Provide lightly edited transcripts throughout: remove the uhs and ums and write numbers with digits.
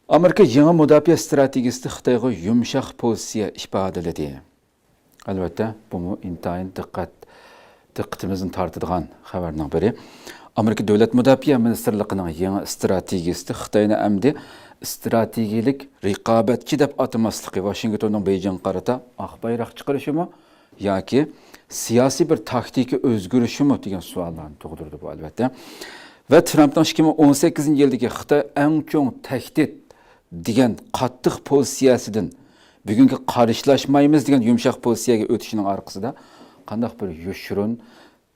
Amerika yangi mudofaa strategiyasida Xitoyga yumshoq pozitsiya ifodaladi. Albatta, bu intayin diqqatimizni tortadigan xabarning biri. Amerika Davlat Mudofaa Ministrligining yangi strategiyasida Xitoyni amdi strategik raqobatchi deb atamasligi Washingtonning Beijing qarata oq bayroq chiqarishimi yoki siyosiy bir taktika o'zgarishimi degan savollarni tug'dirdi bu albatta. Va Trumpning 2018-yildagi Xitoy eng chong tahdid degan qattiq pozitsiyasidan bugungi qarshilashmaymiz degan yumshoq pozitsiyaga o'tishining orqasida qanday bir yoshirun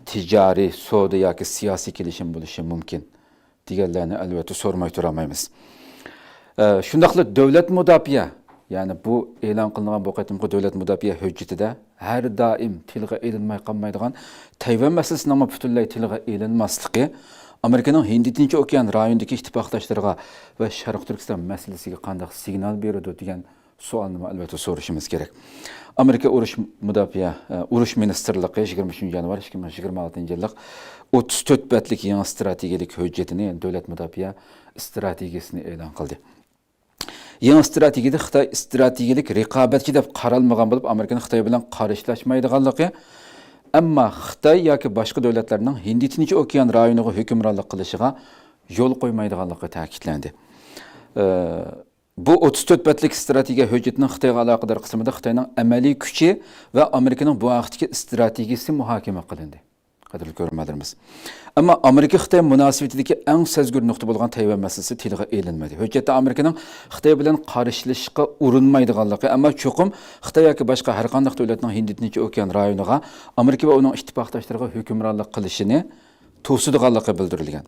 ticari, savdo yoki siyosiy kelishim bo'lishi mumkin deganlarni albatta so'ramay turolmaymiz. Shundaqla davlat mudofaa, ya'ni bu e'lon qilingan bu qatimqi davlat mudofaa hujjatida har doim tilga ilinmay qolmaydigan Tayvan masalasining butunlay tilga ilinmasligi Amerikaning Hind Tinch okean rayonidagi ittifoqdoshlariga va Sharq Turkiston masalasiga qanday signal beradi degan savolni albatta so'rashimiz kerak. Amerika urush ministrligi 23 yanvar 2026-yillik 34 betlik yangi strategik hujjatini, davlat mudofaa strategiyasini e'lon qildi. Yangi strategiyada Xitoy strategik raqobatchi deb qaralmagan bo'lib, Amerikaning Xitoy bilan qarshilashmaydiganligi, ammo Xitoy yoki boshqa davlatlarning Hind Tinch okean rayoniga hukmronlik qilishiga yo'l qo'ymaydiganligi ta'kidlandi. Bu 34 betlik strategiya hujjatining Xitoyga aloqador qismida Xitoyning amaliy kuchi va Amerikaning bu vaqtdagi strategiyasi muhokama qilindi. Qadrli ko'ruvchilarimiz. Ammo Amerika-Xitoy munosabatidagi eng sezgir nuqta bo'lgan Tayvan masalasi tilga elinmadi. Hujjatda Amerikaning Xitoy bilan qarshilashishga urinmaydiganligi, ammo cho'qim Xitoy yoki boshqa har qanday davlatning Hind Tinch okean rayoniga Amerika va uning ittifoqdoshlariga hukmronlik qilishini to'sadiganligi bildirilgan.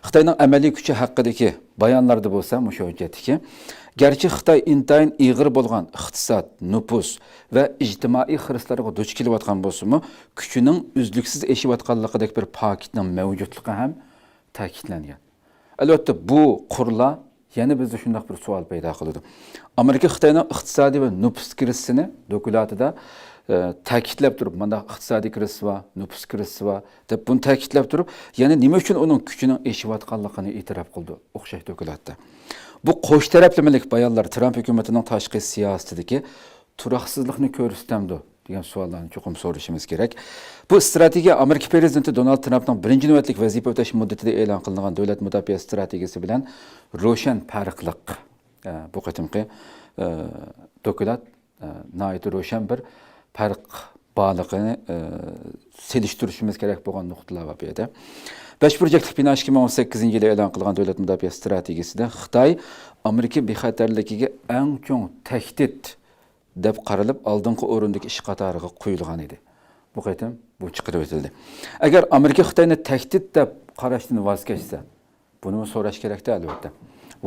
Xitoyning amaliy kuchi haqidagi bayonlarda bo'lsa, mushu hujjatdagi garchi Xitoy intayin ig'ir bo'lgan iqtisod, nüfus va ijtimoiy xiraslarga duch kelayotgan bo'lsa-mu, kuchining uzluksiz eshiyotganligidagi bir paketning mavjudligi ham ta'kidlangan. Albatta, bu qurlar yana bizda shunday bir savol paydo qiladi. Amerika Xitoyning iqtisodiy va nüfus kirisini dokladida ta'kidlab turib, mana iqtisodiy kriz va nüfus krizi va deb buni ta'kidlab turib, yana nima uchun uning kuchining eshiyotganligini e'tirof qildi o'xshash dokladda. Bu qo'sh taraflamalik bayonlar Trump hukumatining tashqi siyosatidagi turaqsizlikni ko'rsatamdi degan savollarni cho'qim so'rashimiz kerak. Bu strategiya Amerika prezidenti Donald Trumpning birinchi navbatlik vazifa o'tash muddatida e'lon qilingan davlat mudofaa strategiyasi bilan ro'shan farqliq. Bu qatimqi doklad nihoyat ro'shan bir farq borligini selishtirishimiz kerak bo'lgan nuqtalar bor bu yerda. 5 burchakli bino 2018-yilda e'lon qilingan davlat mudofaa strategiyasida Xitoy Amerika bexatarligiga eng chong tahdid deb qaralib, oldingi o'rindagi ish qatoriga qo'yilgan edi. Bu qatim bu chiqarib o'tildi. Agar Amerika Xitoyni tahdid deb qarashdan voz kechsa, buni so'rash kerak-da albatta.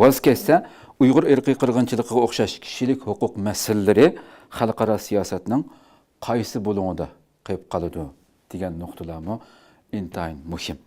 Voz kechsa, Uyg'ur irqiy qirg'inchiligiga o'xshash kishilik huquq masalalari xalqaro siyosatning qaysi bo'lumida qolib qoladi degan nuqtalarni intayin muhim.